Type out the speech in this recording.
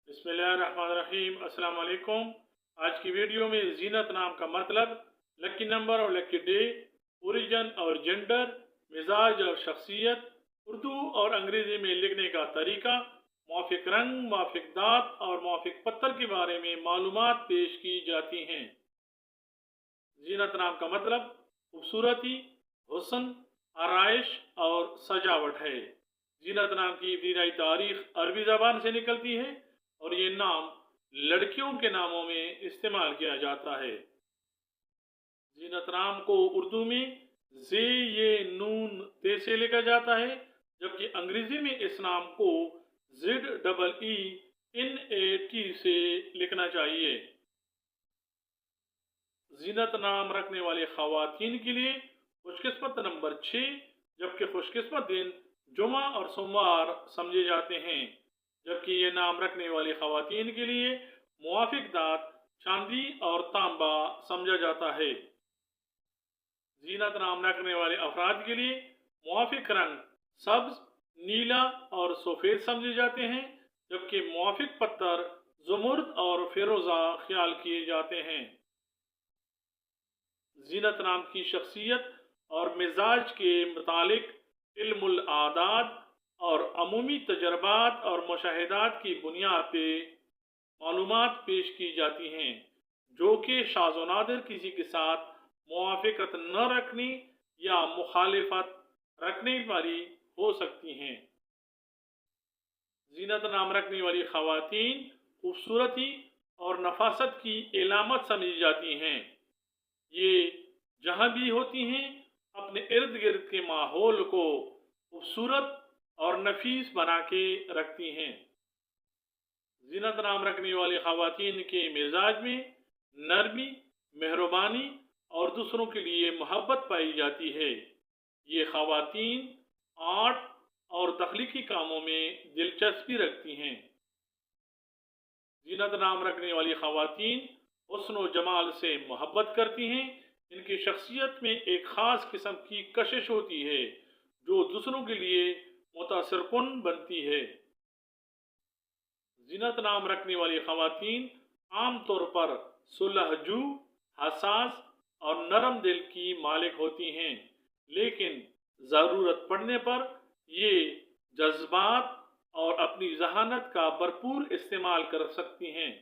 बिस्मिल्लाहिर्रहमानिर्रहीम। अस्सलाम वालेकुम। आज की वीडियो में जीनत नाम का मतलब, लकी नंबर और लकी डे, ओरिजिन और जेंडर, मिजाज और शख्सियत, उर्दू और अंग्रेज़ी में लिखने का तरीका, मौफिक रंग, मौफिक दांत और मौफिक पत्थर के बारे में मालूमात पेश की जाती हैं। जीनत नाम का मतलब खूबसूरती, हुस्न, आराइश और सजावट है। जीनत नाम की इब्तिदाई तारीख अरबी ज़बान से निकलती है और ये नाम लड़कियों के नामों में इस्तेमाल किया जाता है। जीनत नाम को उर्दू में जे ये नून ते से लिखा जाता है, जबकि अंग्रेजी में इस नाम को ZEENAT से लिखना चाहिए। जीनत नाम रखने वाले ख़वातीन के लिए खुशकिस्मत नंबर 6, जबकि खुशकिस्मत दिन जुमा और सोमवार समझे जाते हैं। जबकि ये नाम रखने वाली ख़वातीन के लिए मुवाफिक दांत चांदी और तांबा समझा जाता है। जीनत नाम रखने वाले अफराद के लिए मुवाफिक रंग सब्ज, नीला और सफ़ेद समझे जाते हैं, जबकि मुवाफिक पत्थर ज़ुमुर्द और फिरोज़ा ख्याल किए जाते हैं। जीनत नाम की शख्सियत और मिजाज के मुतालिक इल्मुल आदाद और अमूमी तजर्बात और मुशाहिदात की बुनियाद पे मालूमात पेश की जाती हैं, जो कि शाज़ व नादिर किसी के साथ मुवाफ़क़त न रखने या मुखालिफत रखने वाली हो सकती हैं। जीनत नाम रखने वाली ख़वातीन खूबसूरती और नफासत की एलामत समझी जाती हैं। ये जहाँ भी होती हैं अपने इर्द गिर्द के माहौल को खूबसूरत और नफीस बना के रखती हैं। जीनत नाम रखने वाली ख़वातीन के मिजाज में नरमी, मेहरबानी और दूसरों के लिए मोहब्बत पाई जाती है। ये ख़वातीन आर्ट और तख्लीकी कामों में दिलचस्पी रखती हैं। जीनत नाम रखने वाली ख़वातीन हुस्न व जमाल से मोहब्बत करती हैं। इनकी शख्सियत में एक ख़ास किस्म की कशिश होती है, जो दूसरों के लिए मुतासिरकुन बनती है। जीनत नाम रखने वाली ख़वातीन आम तौर पर सुलहजू, हसास और नरम दिल की मालिक होती हैं, लेकिन ज़रूरत पड़ने पर ये जज्बात और अपनी जहानत का भरपूर इस्तेमाल कर सकती हैं।